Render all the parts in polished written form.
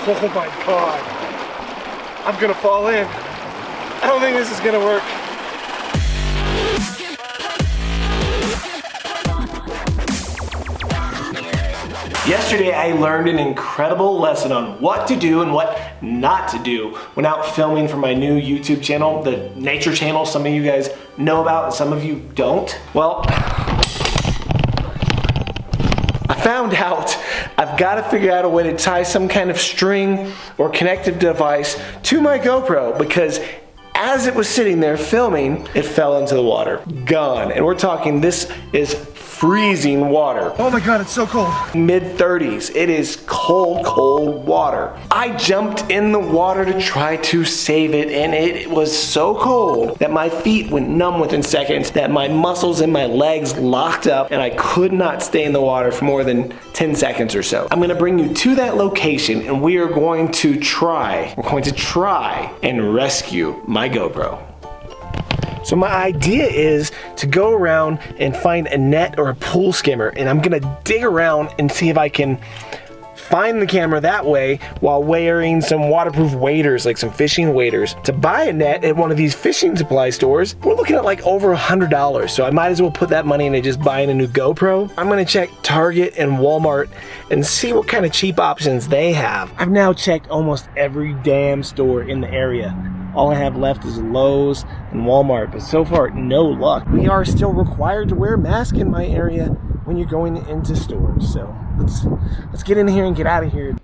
Oh my God. I'm gonna fall in. I don't think this is gonna work. Yesterday I learned an incredible lesson on what to do and what not to do when out filming for my new YouTube channel, the nature channel some of you guys know about and some of you don't. Well, I found out I've got to figure out a way to tie some kind of string or connective device to my GoPro, because as it was sitting there filming, it fell into the water. Gone. And we're talking, this is freezing water. Oh my God, it's so cold. Mid-30s. It is cold, cold water. I jumped in the water to try to save it, and it was so cold that my feet went numb within seconds, that my muscles in my legs locked up, and I could not stay in the water for more than 10 seconds or so. I'm gonna bring you to that location, and we are going to try and rescue my GoPro. So my idea is to go around and find a net or a pool skimmer, and I'm gonna dig around and see if I can find the camera that way while wearing some waterproof waders, like some fishing waders. To buy a net at one of these fishing supply stores, we're looking at like over $100, so I might as well put that money into just buying a new GoPro. I'm gonna check Target and Walmart and see what kind of cheap options they have. I've now checked almost every damn store in the area. All I have left is Lowe's and Walmart, but so far, no luck. We are still required to wear a mask in my area when you're going into stores, so let's get in here and get out of here.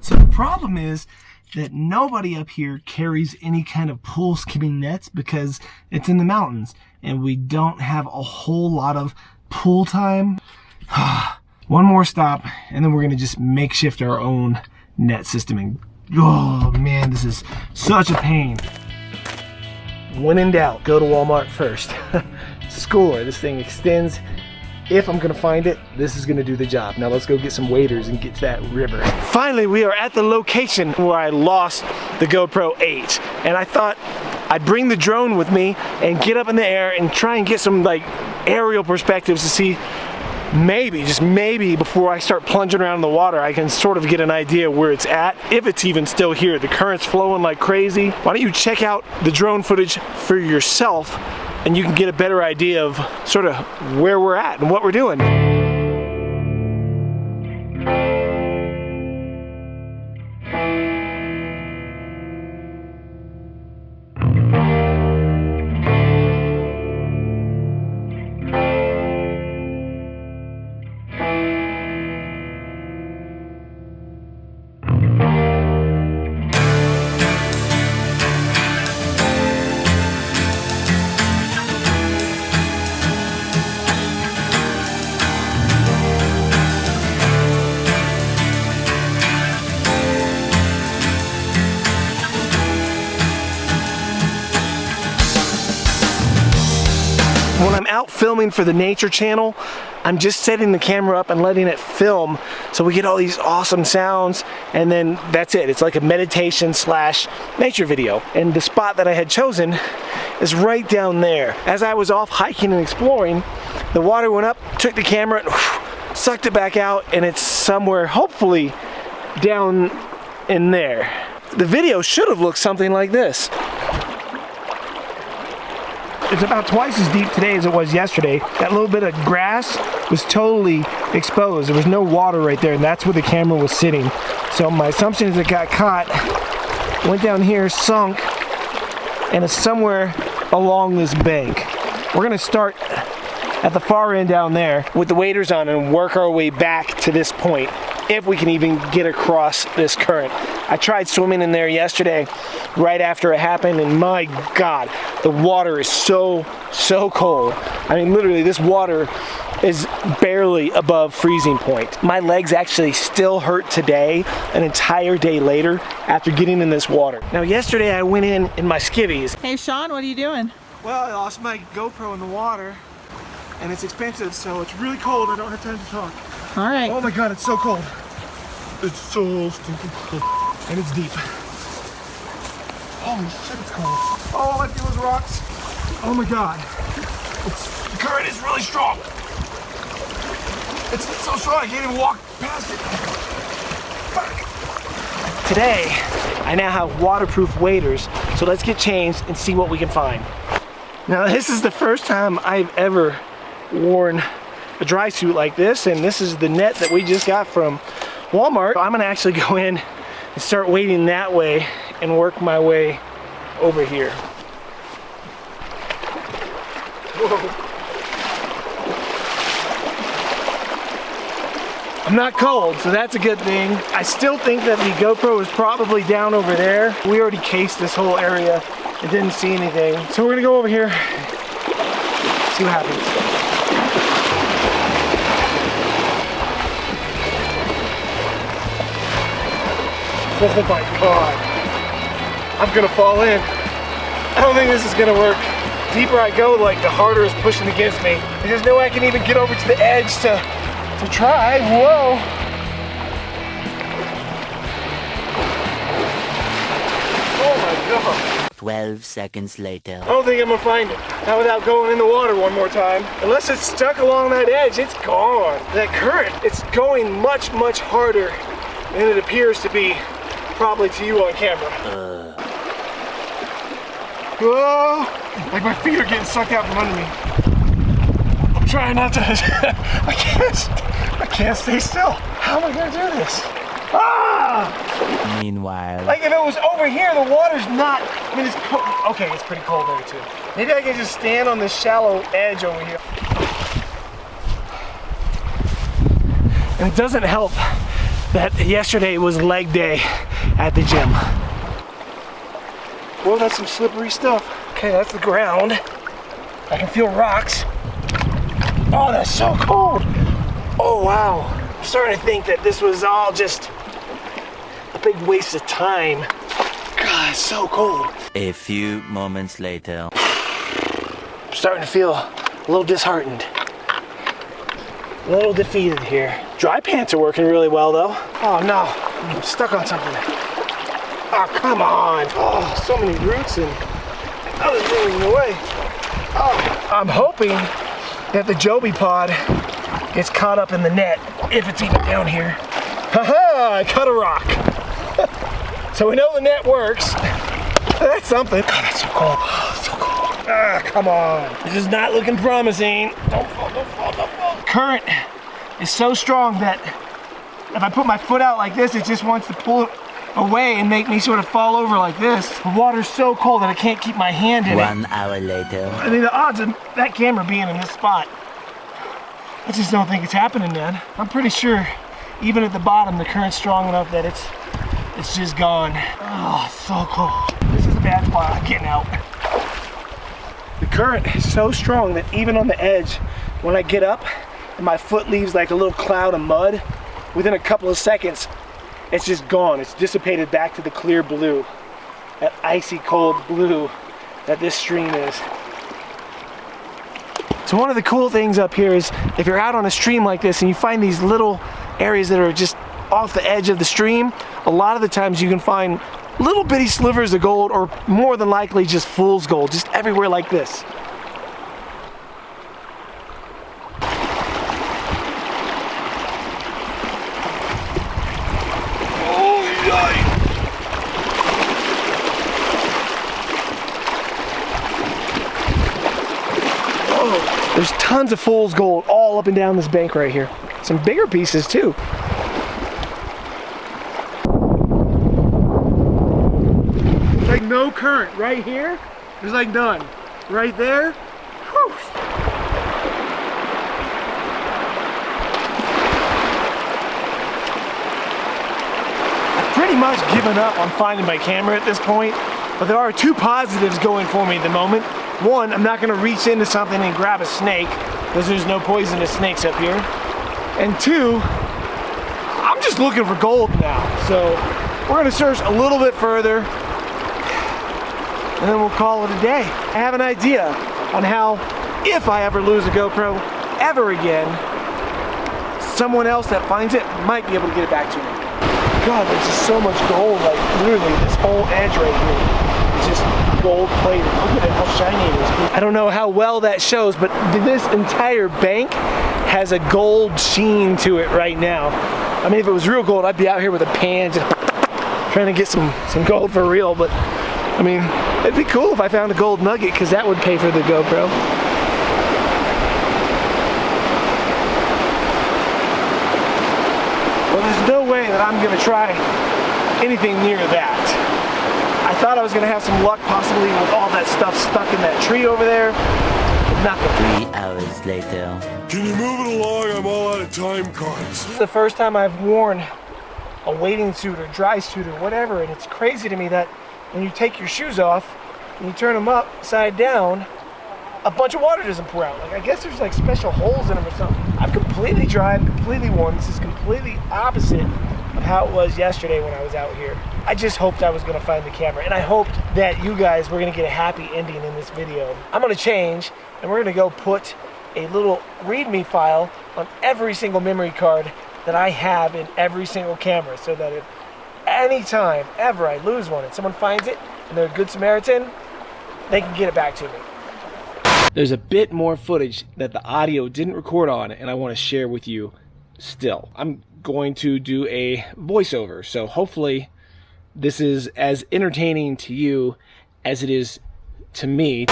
So the problem is that nobody up here carries any kind of pool skimming nets because it's in the mountains, and we don't have a whole lot of pool time. One more stop, and then we're gonna just makeshift our own net system, and oh man, this is such a pain. When in doubt, go to Walmart first. Score, this thing extends. If I'm gonna find it, this is gonna do the job. Now let's go get some waders and get to that river. Finally, we are at the location where I lost the GoPro 8, and I thought I'd bring the drone with me and get up in the air and try and get some like aerial perspectives to see, maybe, just maybe, before I start plunging around in the water, I can sort of get an idea where it's at, if it's even still here. The current's flowing like crazy. Why don't you check out the drone footage for yourself, and you can get a better idea of sort of where we're at and what we're doing. When I'm out filming for the nature channel, I'm just setting the camera up and letting it film so we get all these awesome sounds, and then that's it. It's like a meditation slash nature video. And the spot that I had chosen is right down there. As I was off hiking and exploring, the water went up, took the camera, and sucked it back out, and it's somewhere hopefully down in there. The video should have looked something like this. It's about twice as deep today as it was yesterday. That little bit of grass was totally exposed. There was no water right there, and that's where the camera was sitting. So my assumption is it got caught, went down here, sunk, and it's somewhere along this bank. We're gonna start at the far end down there with the waders on and work our way back to this point, if we can even get across this current. I tried swimming in there yesterday right after it happened, and my God, the water is so cold. I mean, literally, this water is barely above freezing point. My legs actually still hurt today, an entire day later, after getting in this water. Now, yesterday I went in my skivvies. Hey Sean, what are you doing? Well, I lost my GoPro in the water, and it's expensive, so it's really cold. I don't have time to talk. All right. Oh my God, it's so cold. It's so stinking cold. And it's deep. Holy shit, it's cold. All I feel is rocks. Oh my God. The current is really strong. It's so strong I can't even walk past it. Fuck. Today, I now have waterproof waders, so let's get changed and see what we can find. Now this is the first time I've ever worn a dry suit like this, and this is the net that we just got from Walmart. I'm gonna actually go in and start wading that way and work my way over here. Whoa. I'm not cold, so that's a good thing. I still think that the GoPro is probably down over there. We already cased this whole area and didn't see anything. So we're gonna go over here, see what happens. Oh my God. I'm gonna fall in. I don't think this is gonna work. The deeper I go, like the harder it's pushing against me. There's no way I can even get over to the edge to try. Whoa. Oh my God. 12 seconds later. I don't think I'm gonna find it. Not without going in the water one more time. Unless it's stuck along that edge, it's gone. That current, it's going much, much harder than it appears to be, probably to you on camera. Whoa! Like my feet are getting sucked out from under me. I'm trying not to, I can't stay still. How am I gonna do this? Ah! Meanwhile. Like if it was over here, the water's not, I mean it's cold. Okay, it's pretty cold there too. Maybe I can just stand on this shallow edge over here. And it doesn't help that yesterday was leg day at the gym. Well, that's some slippery stuff. Okay, that's the ground. I can feel rocks. Oh, that's so cold. Oh, wow. I'm starting to think that this was all just a big waste of time. God, it's so cold. A few moments later. I'm starting to feel a little disheartened. A little defeated here. Dry pants are working really well though. Oh no, I'm stuck on something. Oh, come on. Oh, so many roots and other things in the way. Oh, I'm hoping that the Joby pod gets caught up in the net, if it's even down here. Haha, I cut a rock. So we know the net works. That's something. God, that's so cold. Oh, so cold. Ah, come on. This is not looking promising. Don't fall, don't fall, don't fall. Current is so strong that if I put my foot out like this, it just wants to pull it away and make me sort of fall over like this. The water's so cold that I can't keep my hand in it. 1 hour later. I mean, the odds of that camera being in this spot, I just don't think it's happening, man. I'm pretty sure even at the bottom, the current's strong enough that it's just gone. Oh, it's so cold. This is a bad spot. I'm getting out. The current is so strong that even on the edge, when I get up and my foot leaves like a little cloud of mud, within a couple of seconds, it's just gone. It's dissipated back to the clear blue, that icy cold blue that this stream is. So one of the cool things up here is if you're out on a stream like this and you find these little areas that are just off the edge of the stream, a lot of the times you can find little bitty slivers of gold, or more than likely just fool's gold, just everywhere like this. There's tons of fool's gold all up and down this bank right here. Some bigger pieces too. Like no current right here. There's like none. Right there. Whew. I've pretty much given up on finding my camera at this point, but there are two positives going for me at the moment. One, I'm not gonna reach into something and grab a snake, because there's no poisonous snakes up here. And two, I'm just looking for gold now. So we're gonna search a little bit further, and then we'll call it a day. I have an idea on how, if I ever lose a GoPro ever again, someone else that finds it might be able to get it back to me. God, there's just so much gold, like literally this whole edge right here is just gold plated. Look at it, how shiny it is. I don't know how well that shows, but this entire bank has a gold sheen to it right now. I mean, if it was real gold, I'd be out here with a pan just trying to get some gold for real, but I mean, it'd be cool if I found a gold nugget, because that would pay for the GoPro. Well, there's no way that I'm gonna try anything near that. I thought I was gonna have some luck possibly with all that stuff stuck in that tree over there, but nothing. 3 hours later. Can you move it along? I'm all out of time cards. This is the first time I've worn a wading suit or dry suit or whatever, and it's crazy to me that when you take your shoes off and you turn them upside down, a bunch of water doesn't pour out. Like, I guess there's like special holes in them or something. I've completely dried, completely worn. This is completely opposite of how it was yesterday when I was out here. I just hoped I was gonna find the camera, and I hoped that you guys were gonna get a happy ending in this video. I'm gonna change, and we're gonna go put a little README file on every single memory card that I have in every single camera, so that if anytime ever I lose one and someone finds it and they're a good Samaritan, they can get it back to me. There's a bit more footage that the audio didn't record on, and I want to share with you still. I'm going to do a voiceover, so hopefully this is as entertaining to you as it is to me.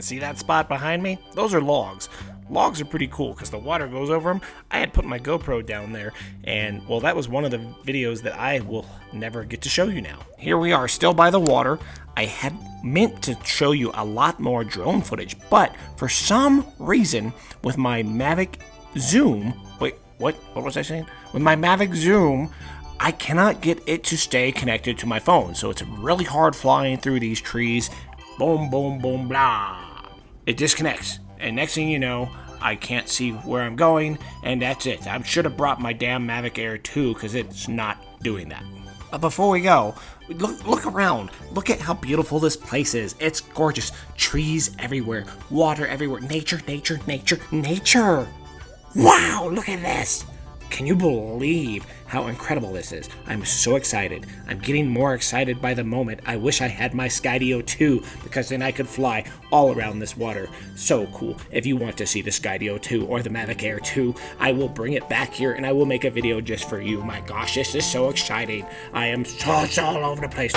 See that spot behind me? Those are logs. Logs are pretty cool because the water goes over them. I had put my GoPro down there, and well, that was one of the videos that I will never get to show you now. Here we are, still by the water. I had meant to show you a lot more drone footage, but for some reason, with my Mavic Zoom, wait, what was I saying? With my Mavic Zoom, I cannot get it to stay connected to my phone, so it's really hard flying through these trees. Boom, boom, boom, blah. It disconnects, and next thing you know, I can't see where I'm going, and that's it. I should have brought my damn Mavic Air 2 because it's not doing that. But before we go, look around. Look at how beautiful this place is. It's gorgeous. Trees everywhere, water everywhere, nature, nature, nature, nature. Wow, look at this. Can you believe how incredible this is? I'm so excited. I'm getting more excited by the moment. I wish I had my Skydio 2 because then I could fly all around this water. So cool. If you want to see the Skydio 2 or the Mavic Air 2, I will bring it back here and I will make a video just for you. My gosh, this is so exciting. I am so all over the place.